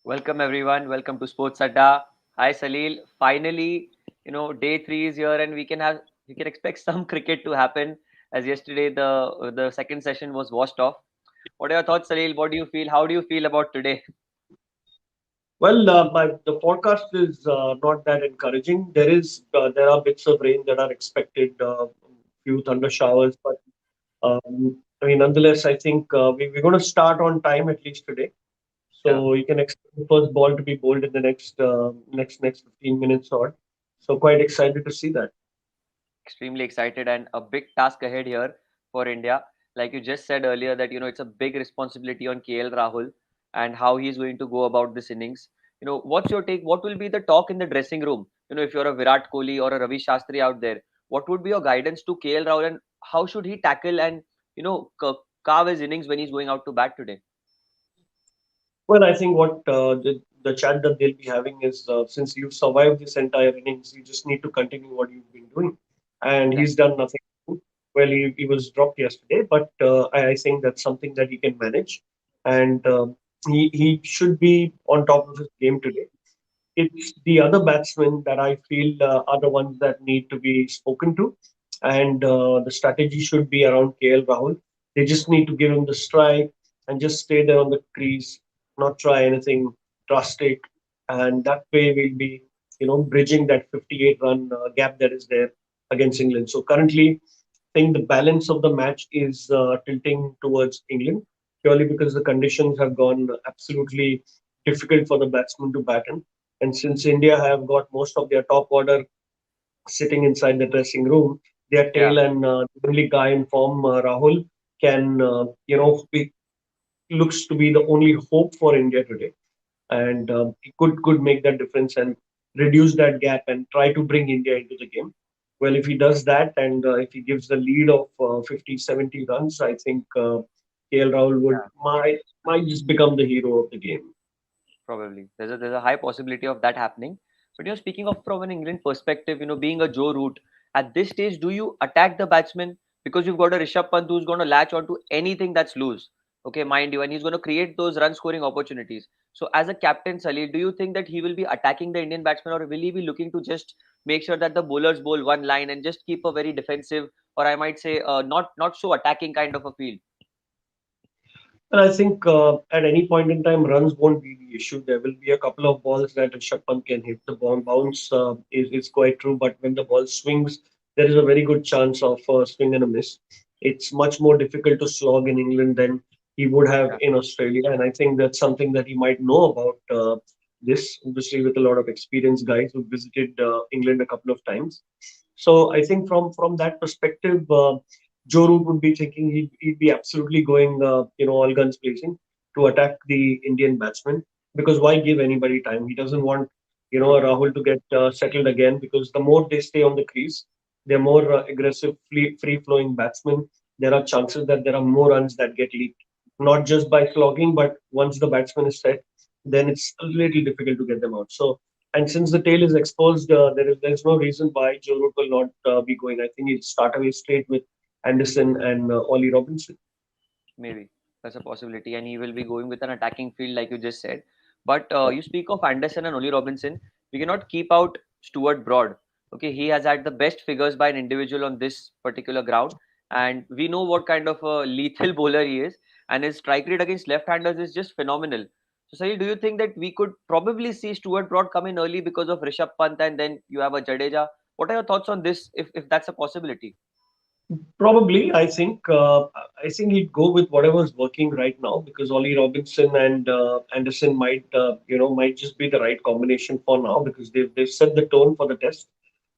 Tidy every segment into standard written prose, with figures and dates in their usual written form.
Welcome everyone. Welcome to Sports Adda. Hi Salil. Finally, day three is here, and we can expect some cricket to happen. As yesterday, the second session was washed off. What are your thoughts, Salil? What do you feel? How do you feel about today? The forecast is not that encouraging. There are bits of rain that are expected, few thunder showers, but nonetheless, I think we're going to start on time at least today. Yeah, So you can expect the first ball to be bowled in the next 15 minutes or. So quite excited to see that. extremely excited and a big task ahead here for India. Like you just said earlier, that it's a big responsibility on KL Rahul and how he's going to go about this innings. What's your take? What will be the talk in the dressing room? If you're a Virat Kohli or a Ravi Shastri out there, what would be your guidance to KL Rahul, and how should he tackle and carve his innings when he's going out to bat today? Well, I think what the chat that they'll be having is since you've survived this entire innings, you just need to continue what you've been doing. And Yeah, he's done nothing. Well, he was dropped yesterday, but I think that's something that he can manage. And he should be on top of his game today. It's the other batsmen that I feel are the ones that need to be spoken to. And the strategy should be around KL Rahul. They just need to give him the strike and just stay there on the crease, not try anything drastic. And that way we'll be, bridging that 58 run gap that is there against England. So currently, I think the balance of the match is tilting towards England purely because the conditions have gone absolutely difficult for the batsmen to bat in. And since India have got most of their top order sitting inside the dressing room, their yeah. tail and the only guy in form, Rahul, can looks to be the only hope for India today, and he could make that difference and reduce that gap and try to bring India into the game. Well, if he does that and if he gives the lead of 50, 70 runs, I think KL Rahul would might just become the hero of the game. Probably. There's a high possibility of that happening. But speaking of from an England perspective, being a Joe Root, at this stage, do you attack the batsman because you've got a Rishabh Pant who's going to latch onto anything that's loose? Okay, mind you, and he's going to create those run scoring opportunities. So, as a captain, Salih, do you think that he will be attacking the Indian batsman, or will he be looking to just make sure that the bowlers bowl one line and just keep a very defensive, or I might say, not so attacking kind of a field? And I think at any point in time, runs won't be the issue. There will be a couple of balls that Rishabh Pant can hit. The ball bounce is quite true, but when the ball swings, there is a very good chance of swing and a miss. It's much more difficult to slog in England than he would have Yeah, in Australia, and I think that's something that he might know about this. Obviously, with a lot of experienced guys who visited England a couple of times. So I think from that perspective, Joe Root would be thinking he'd be absolutely going, all guns blazing to attack the Indian batsman because why give anybody time? He doesn't want, true. Rahul to get settled again because the more they stay on the crease, they're more aggressive, free flowing batsmen. There are chances that there are more runs that get leaked, not just by slogging, but once the batsman is set, then it's a little difficult to get them out. So and since the tail is exposed, there's no reason why Joe Root will not be going. I think he'll start away straight with Anderson and Ollie Robinson. Maybe that's a possibility, and he will be going with an attacking field, like you just said. But you speak of Anderson and Ollie Robinson. We cannot keep out Stuart Broad. Okay, he has had the best figures by an individual on this particular ground, and we know what kind of a lethal bowler he is, and his strike rate against left-handers is just phenomenal. So, Sahil, do you think that we could probably see Stuart Broad come in early because of Rishabh Pant, and then you have a Jadeja? What are your thoughts on this, if that's a possibility? Probably, I think he'd go with whatever's working right now because Ollie Robinson and Anderson might just be the right combination for now because they've set the tone for the test.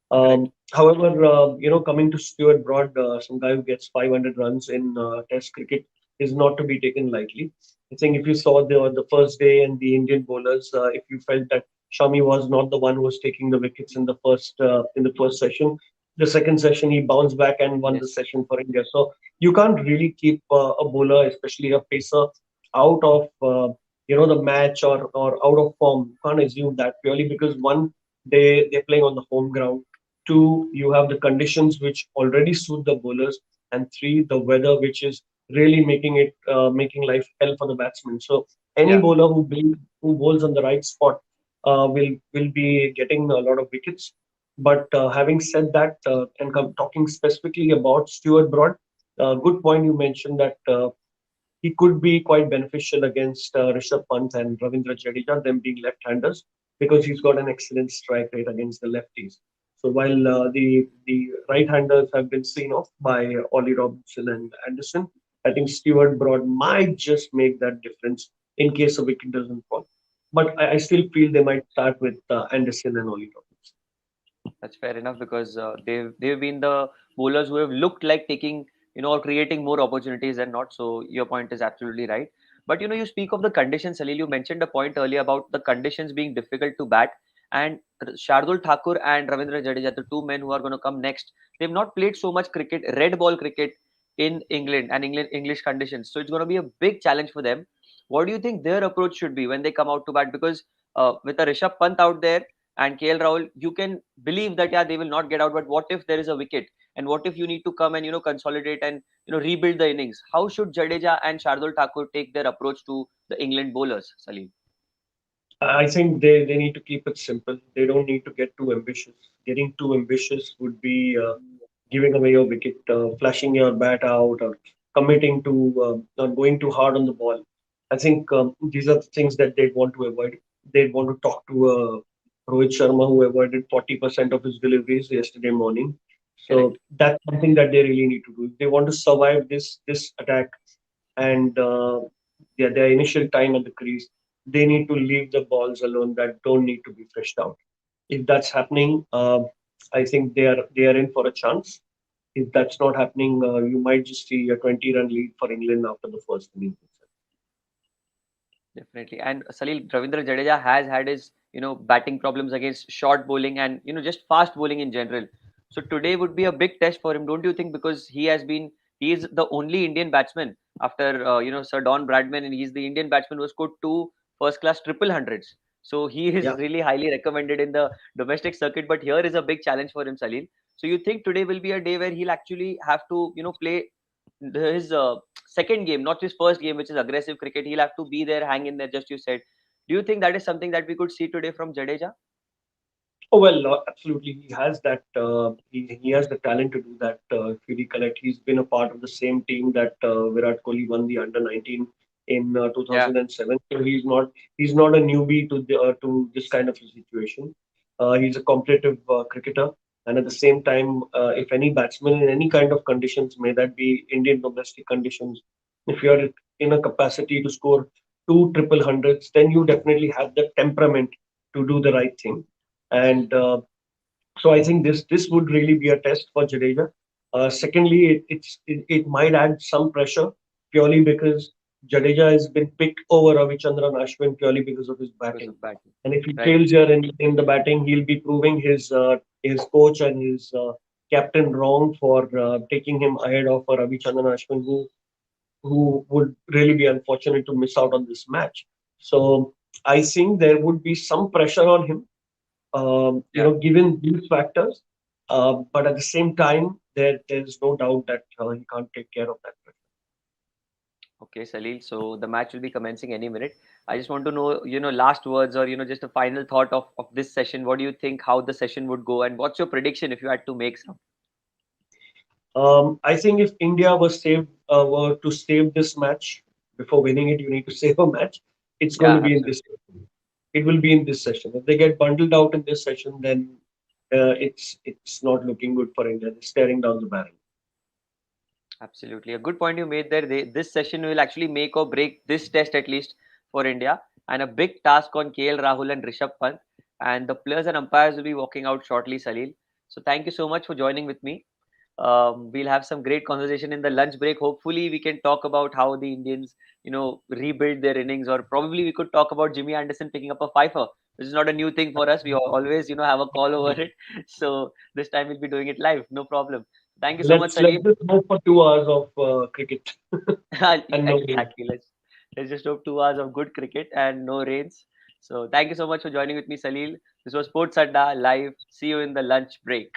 Correct. However, coming to Stuart Broad, some guy who gets 500 runs in Test cricket is not to be taken lightly. I think if you saw the first day and the Indian bowlers, if you felt that Shami was not the one who was taking the wickets in the first session, the second session he bounced back and won the Yes. session for India. So you can't really keep a bowler, especially a pacer, out of the match or out of form. You can't assume that purely because one, they're playing on the home ground. Two, you have the conditions which already suit the bowlers, and three, the weather which is really making life hell for the batsman. So any Yeah, bowler who bowls on the right spot will be getting a lot of wickets. But having said that, and talking specifically about Stuart Broad, good point you mentioned that he could be quite beneficial against Rishabh Pant and Ravindra Jadeja, them being left-handers, because he's got an excellent strike rate against the lefties. So while the right-handers have been seen off by Ollie Robinson and Anderson, I think Stuart Broad might just make that difference in case a wicket doesn't fall. But I still feel they might start with Anderson and Ollie Robinson. that's fair enough because they've been the bowlers who have looked like taking, or creating more opportunities than not. So your point is absolutely right. But you speak of the conditions, Salil. You mentioned a point earlier about the conditions being difficult to bat, and Shardul Thakur and Ravindra Jadeja, the two men who are going to come next, they've not played so much cricket, red ball cricket in England and English conditions. So it's going to be a big challenge for them. What do you think their approach should be when they come out to bat? Because with a Rishabh Pant out there and KL Rahul, you can believe that yeah, they will not get out. But what if there is a wicket? And what if you need to come and consolidate and rebuild the innings? How should Jadeja and Shardul Thakur take their approach to the England bowlers, Salim? I think they need to keep it simple. They don't need to get too ambitious. Getting too ambitious would be giving away your wicket, flashing your bat out, or committing to not going too hard on the ball. I think these are the things that they'd want to avoid. They'd want to talk to Rohit Sharma, who avoided 40% of his deliveries yesterday morning. So Correct. that's something that they really need to do. If they want to survive this attack and their initial time at the crease, they need to leave the balls alone that don't need to be freshed out. If that's happening, I think they are in for a chance. If that's not happening, you might just see a 20-run lead for England after the first innings. Definitely. And Salil, Ravindra Jadeja has had his, batting problems against short bowling and, just fast bowling in general. So today would be a big test for him, don't you think? Because he is the only Indian batsman after, Sir Don Bradman, and he's the Indian batsman who scored two first class triple hundreds. So he is Yeah. really highly recommended in the domestic circuit. But here is a big challenge for him, Salil. So you think today will be a day where he'll actually have to, play his second game, not his first game, which is aggressive cricket. He'll have to be there, hang in there, just you said. Do you think that is something that we could see today from Jadeja? Oh well, absolutely. He has that. He has the talent to do that. If you recollect, he's been a part of the same team that Virat Kohli won the under 19 in Yeah, 2007. So he's not a newbie to this kind of a situation. He's a competitive cricketer, and at the same time, if any batsman in any kind of conditions, may that be Indian domestic conditions, if you're in a capacity to score two triple hundreds, then you definitely have the temperament to do the right thing. And so I think this would really be a test for Jadeja. Secondly, it might add some pressure purely because Jadeja has been picked over Ravichandran Ashwin purely because of his because batting. of batting. And if he Right. fails here in the batting, he'll be proving his coach and his captain wrong for taking him ahead of Ravichandran Ashwin, who would really be unfortunate to miss out on this match. So I think there would be some pressure on him, Yeah. given these factors. But at the same time, there's no doubt that he can't take care of that pressure. Okay, Salil. So the match will be commencing any minute. I just want to know, last words or, just a final thought of this session. What do you think how the session would go? And what's your prediction if you had to make some? I think if India were to save this match before winning it, you need to save a match. It's going Yeah, to be in this. absolutely. It will be in this session. If they get bundled out in this session, then it's not looking good for India. They're staring down the barrel. Absolutely. A good point you made there. This session will actually make or break this test at least for India, and a big task on KL Rahul and Rishabh Pant. And the players and umpires will be walking out shortly, Salil. So thank you so much for joining with me. We'll have some great conversation in the lunch break. Hopefully, we can talk about how the Indians, rebuild their innings, or probably we could talk about Jimmy Anderson picking up a fifer, which is not a new thing for us. We always, have a call over it. So this time we'll be doing it live, no problem. Thank you so much, Let's Salim. just hope for 2 hours of cricket and no game. Exactly. Let's just hope 2 hours of good cricket and no rains. So thank you so much for joining with me, Salil. This was Sports Adda live. See you in the lunch break.